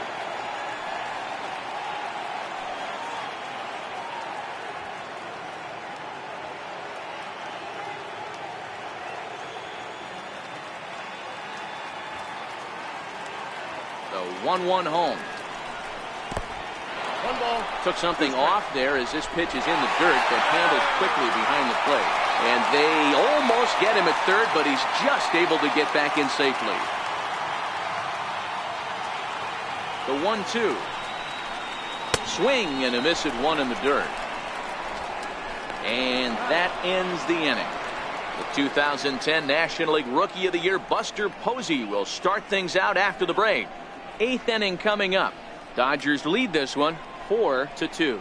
The 1-1 home. 1 ball. Took something off there as this pitch is in the dirt, but handled quickly behind the plate. And they almost get him at third, but he's just able to get back in safely. The 1-2. Swing and a miss at 1 in the dirt. And that ends the inning. The 2010 National League Rookie of the Year, Buster Posey, will start things out after the break. 8th inning coming up. Dodgers lead this one 4-2.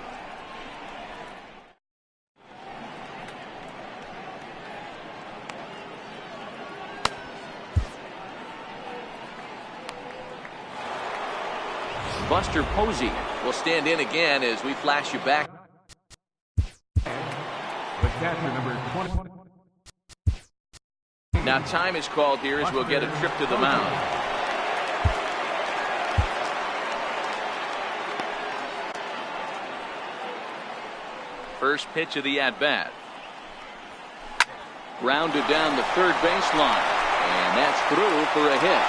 Buster Posey will stand in again as we flash you back. With catcher number 20. Now time is called here as we'll get a trip to the mound. First pitch of the at-bat. Grounded down the third baseline. And that's through for a hit.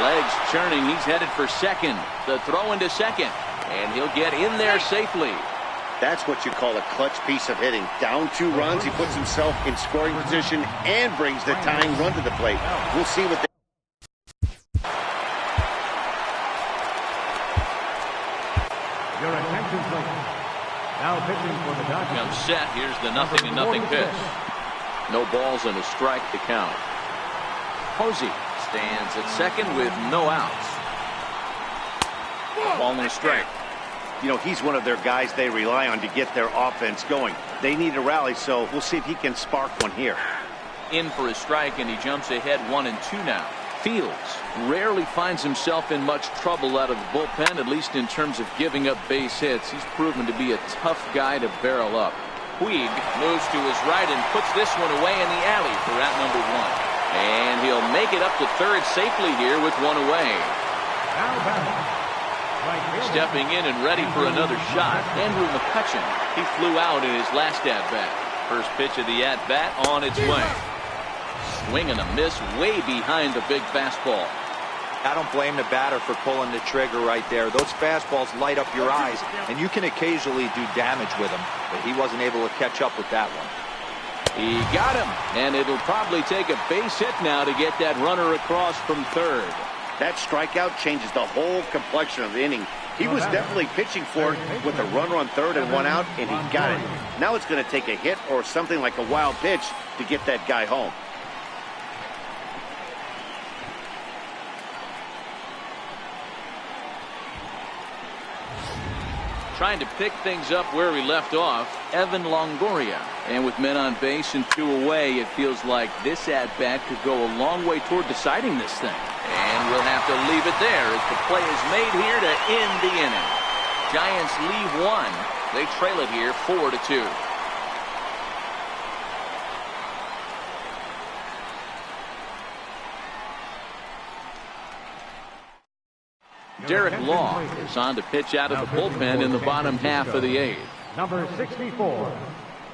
Legs churning. He's headed for second. The throw into second. And he'll get in there safely. That's what you call a clutch piece of hitting. Down 2 runs, he puts himself in scoring position and brings the tying run to the plate. We'll see what they... Your attention, please. Now pitching for the Dodgers. Comes set. Here's the 0-0 pitch. No balls and a strike to count. Posey stands at second with no outs. Ball and a strike. You know, he's one of their guys they rely on to get their offense going. They need a rally, so we'll see if he can spark one here. In for a strike, and he jumps ahead 1-2 now. Fields rarely finds himself in much trouble out of the bullpen, at least in terms of giving up base hits. He's proven to be a tough guy to barrel up. Puig moves to his right and puts this one away in the alley for out number 1. And he'll make it up to third safely here with one away. Now batting. Right fielder. Stepping in and ready for another shot, Andrew McCutcheon. He flew out in his last at-bat. First pitch of the at-bat on its way. Swing and a miss way behind the big fastball. I don't blame the batter for pulling the trigger right there. Those fastballs light up your eyes, and you can occasionally do damage with them, but he wasn't able to catch up with that one. He got him, and it'll probably take a base hit now to get that runner across from third. That strikeout changes the whole complexion of the inning. He was definitely pitching for it with a runner on third and one out, and he got it. Now it's going to take a hit or something like a wild pitch to get that guy home. Trying to pick things up where we left off, Evan Longoria. And with men on base and two away, it feels like this at-bat could go a long way toward deciding this thing. And we'll have to leave it there as the play is made here to end the inning. Giants leave one. They trail it here 4-2. Derek Law is on to pitch out of the bullpen in the bottom half of the eighth. Number 64,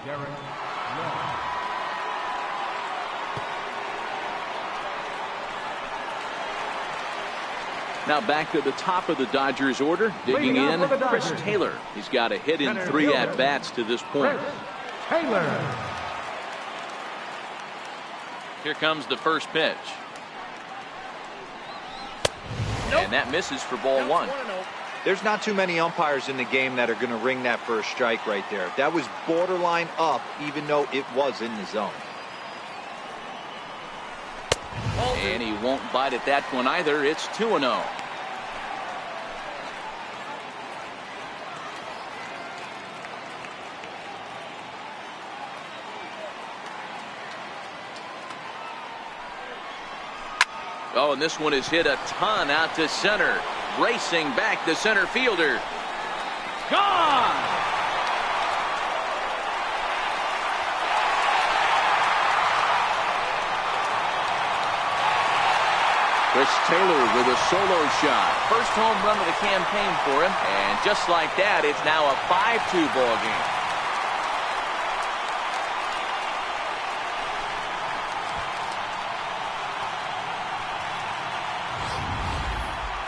Derek Law. Now back to the top of the Dodgers order. Digging in, Chris Taylor. He's got a hit in 3 at-bats to this point. Taylor. Here comes the first pitch. And that misses for ball one. There's not too many umpires in the game that are going to ring that first strike right there. That was borderline up, even though it was in the zone. And he won't bite at that one either. It's 2-0. Oh, and this one is hit a ton out to center. Racing back the center fielder. Gone! Chris Taylor with a solo shot. First home run of the campaign for him. And just like that, it's now a 5-2 ball game.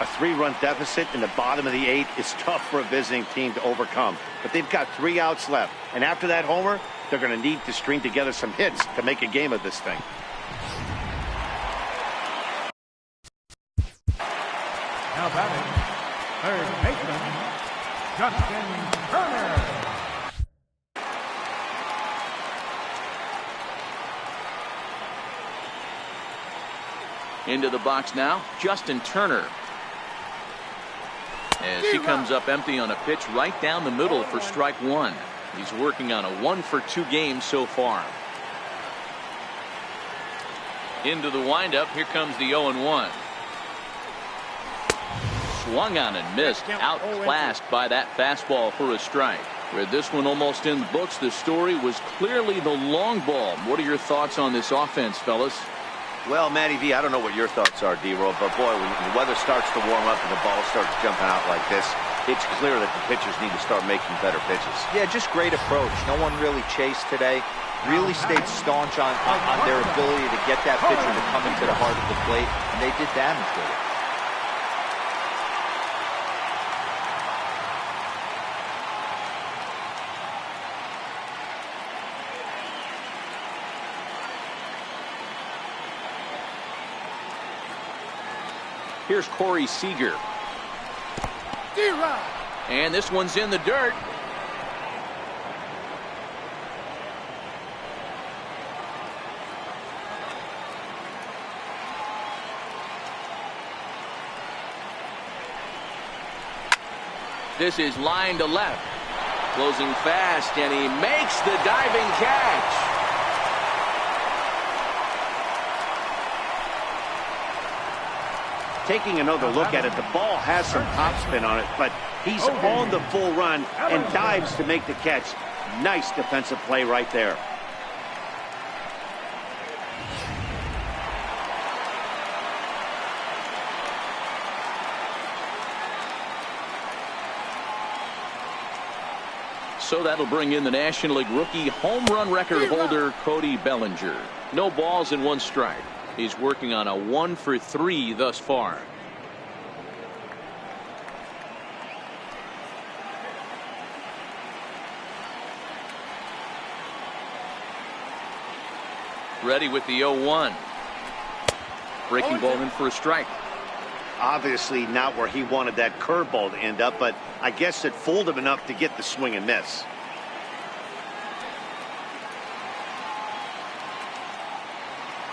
A 3-run deficit in the bottom of the 8th is tough for a visiting team to overcome. But they've got 3 outs left. And after that homer, they're going to need to string together some hits to make a game of this thing. Now batting, third baseman, Justin Turner. Into the box now, Justin Turner. As he comes up empty on a pitch right down the middle for strike one. He's working on a 1-for-2 game so far. Into the windup, here comes the 0-1. Swung on and missed, outclassed by that fastball for a strike. With this one almost in the books, the story was clearly the long ball. What are your thoughts on this offense, fellas? Well, Matty V, I don't know what your thoughts are, D-Roll, but boy, when the weather starts to warm up and the ball starts jumping out like this, it's clear that the pitchers need to start making better pitches. Yeah, just great approach. No one really chased today. Really stayed staunch on their ability to get that pitcher to come into the heart of the plate, and they did damage with it. Here's Corey Seager. And this one's in the dirt. This is line to left. Closing fast, and he makes the diving catch. Taking another look at it, the ball has some topspin on it, but he's on the full run and dives to make the catch. Nice defensive play right there. So that'll bring in the National League rookie home run record holder Cody Bellinger. No balls and 1 strike. He's working on a 1 for 3 thus far. Ready with the 0-1. Breaking ball in for a strike. Obviously not where he wanted that curveball to end up, but I guess it fooled him enough to get the swing and miss.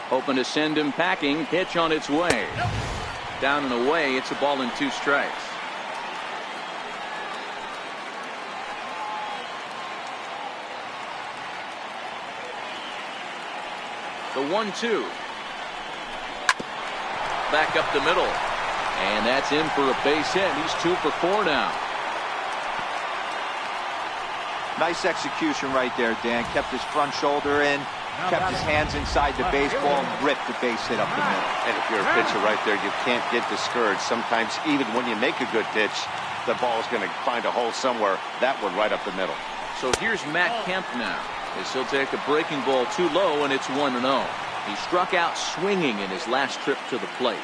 Hoping to send him packing. Pitch on its way. Down and away. It's a ball and 2 strikes. The 1-2. Back up the middle. And that's in for a base hit. He's 2 for 4 now. Nice execution right there, Dan. Kept his front shoulder in, kept his hands inside the baseball, and ripped the base hit up the middle. And if you're a pitcher right there, you can't get discouraged. Sometimes even when you make a good pitch, the ball is going to find a hole somewhere. That one right up the middle. So here's Matt Kemp now, as he'll take a breaking ball too low, and it's 1-0. He struck out swinging in his last trip to the plate.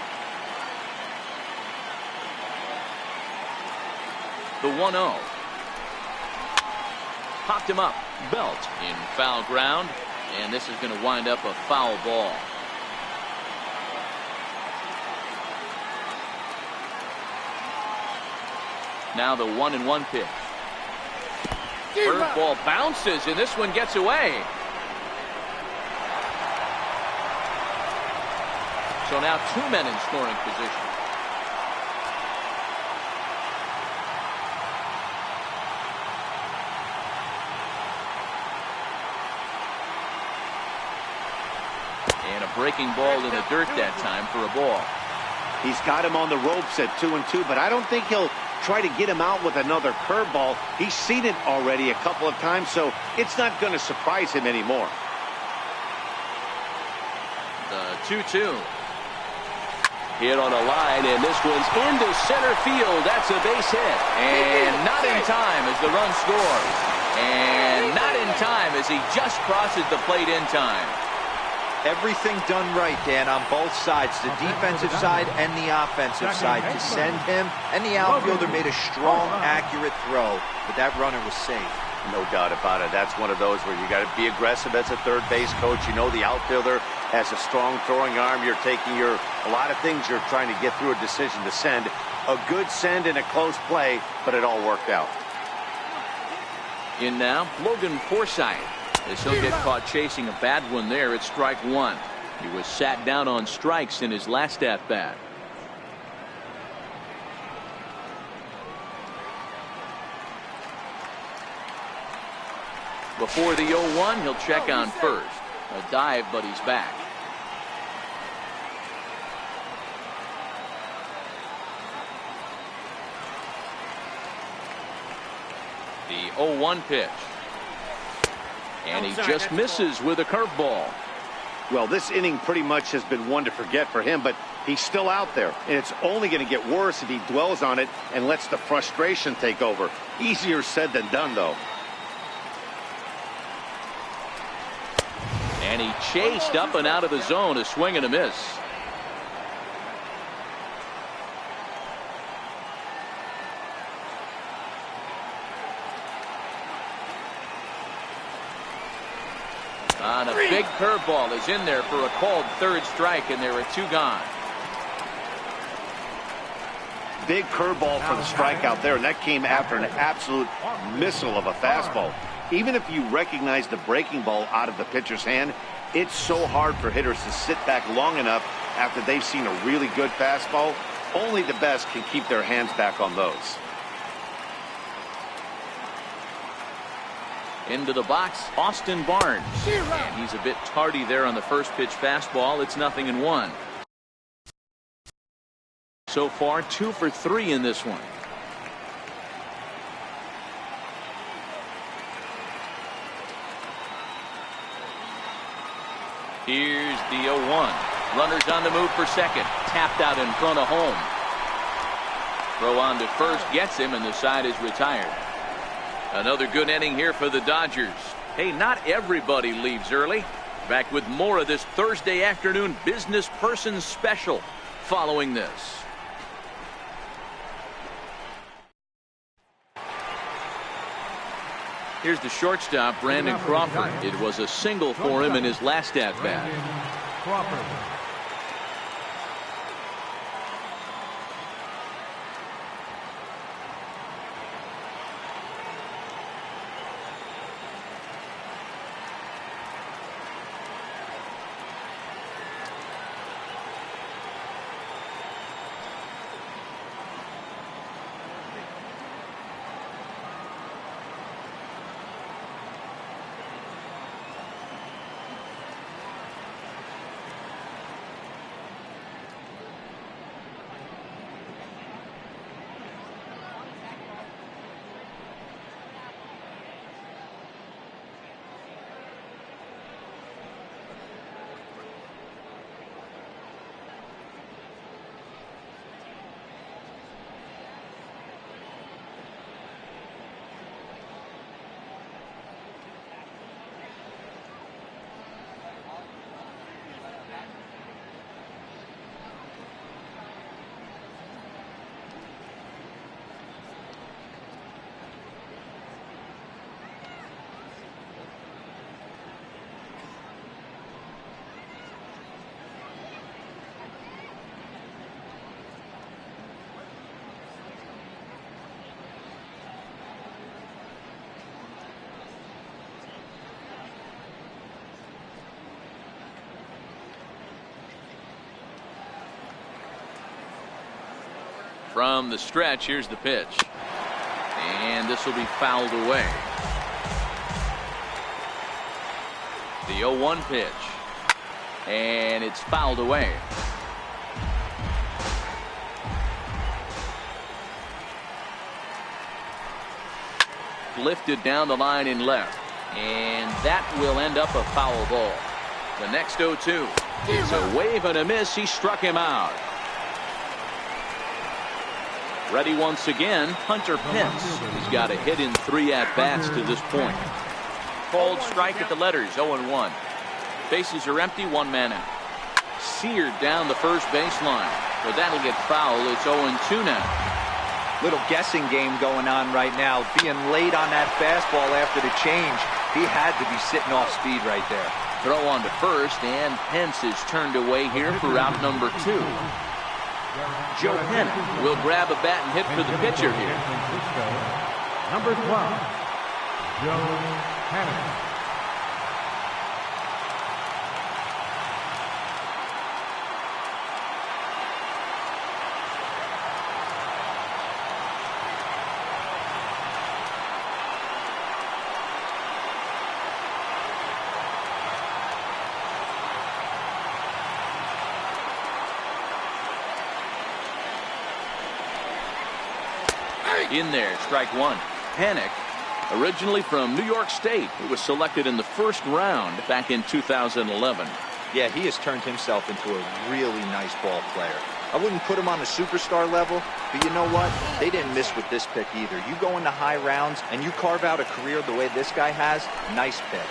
The 1-0. Popped him up. Belt in foul ground. And this is going to wind up a foul ball. Now the 1-1 pitch. Curveball bounces, and this one gets away. So now 2 men in scoring position. And a breaking ball in the dirt that time for a ball. He's got him on the ropes at 2-2, but I don't think he'll try to get him out with another curveball. He's seen it already a couple of times, so it's not going to surprise him anymore. The 2-2. Hit on a line, and this one's into center field. That's a base hit. And not in time as the run scores. And not in time as he just crosses the plate in time. Everything done right, Dan, on both sides, the defensive side and the offensive side, to send him, and the outfielder made a strong, accurate throw, but that runner was safe. No doubt about it. That's one of those where you got to be aggressive as a third base coach. You know the outfielder has a strong throwing arm. You're taking a lot of things you're trying to get through a decision to send. A good send in a close play, but it all worked out. In now, Logan Forsythe. As he'll get caught chasing a bad one there at strike 1. He was sat down on strikes in his last at bat. Before the 0-1, he'll check on first. A dive, but he's back. The 0-1 pitch. And he just misses with a curveball. Well, this inning pretty much has been one to forget for him, but he's still out there. And it's only going to get worse if he dwells on it and lets the frustration take over. Easier said than done, though. And he chased up and out of the zone, a swing and a miss. On a big curveball is in there for a called third strike, and there are 2 gone. Big curveball for the strikeout there, and that came after an absolute missile of a fastball. Even if you recognize the breaking ball out of the pitcher's hand, it's so hard for hitters to sit back long enough after they've seen a really good fastball. Only the best can keep their hands back on those. Into the box, Austin Barnes. And he's a bit tardy there on the first pitch fastball. It's 0-1. So far, 2 for 3 in this one. Here's the 0-1. Runners on the move for second. Tapped out in front of home. Throw on to first gets him, and the side is retired. Another good inning here for the Dodgers. Hey, not everybody leaves early. Back with more of this Thursday afternoon business person special following this. Here's the shortstop, Brandon Crawford. It was a single for him in his last at-bat. Crawford. From the stretch, here's the pitch. And this will be fouled away. The 0-1 pitch. And it's fouled away. Lifted down the line in left. And that will end up a foul ball. The next 0-2. It's a wave and a miss. He struck him out. Ready once again, Hunter Pence. He's got a hit in 3 at-bats to this point. Called strike at the letters, 0-1. Bases are empty, 1 man out. Seared down the first baseline, but that'll get foul. It's 0-2 now. Little guessing game going on right now. Being late on that fastball after the change. He had to be sitting off speed right there. Throw on to first, and Pence is turned away here for out number 2. Joe Penn will grab a bat and hit for the pitcher here. Number 12, Joe Penn. In there, strike 1. Panic, originally from New York State. He was selected in the first round back in 2011. Yeah, he has turned himself into a really nice ball player. I wouldn't put him on the superstar level, but you know what? They didn't miss with this pick either. You go into high rounds and you carve out a career the way this guy has, nice pick.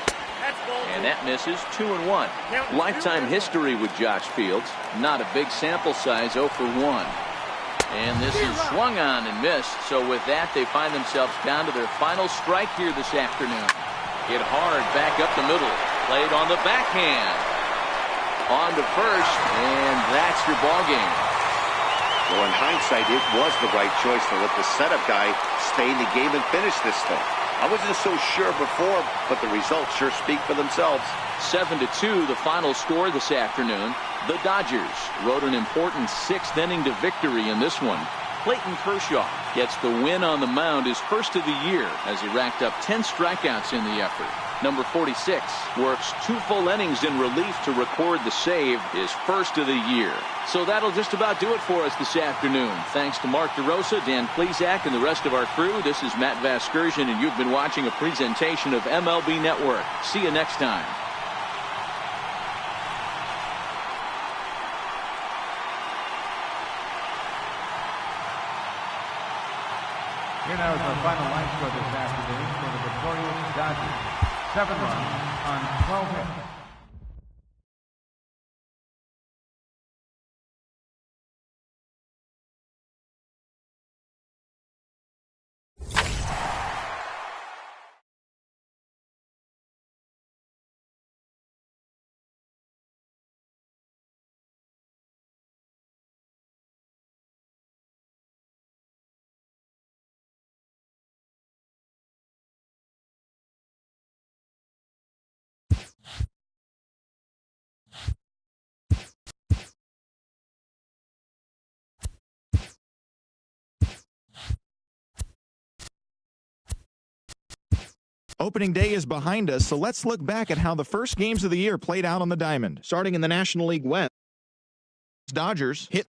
And that misses, 2-1. Lifetime history with Josh Fields. Not a big sample size, 0 for 1. And this is swung on and missed. So with that, they find themselves down to their final strike here this afternoon. Hit hard back up the middle. Played on the backhand. On to first, and that's your ball game. Well, in hindsight, it was the right choice to let the setup guy stay in the game and finish this thing. I wasn't so sure before, but the results sure speak for themselves. 7-2, the final score this afternoon. The Dodgers rode an important 6th inning to victory in this one. Clayton Kershaw gets the win on the mound, his first of the year, as he racked up 10 strikeouts in the effort. Number 46 works 2 full innings in relief to record the save, his first of the year. So that'll just about do it for us this afternoon. Thanks to Mark DeRosa, Dan Plesac, and the rest of our crew. This is Matt Vasgersian, and you've been watching a presentation of MLB Network. See you next time. Here now is our final line score this afternoon for the victorious Dodgers. 7 runs on 12 hits. Opening day is behind us, so let's look back at how the first games of the year played out on the diamond. Starting in the National League West, Dodgers hit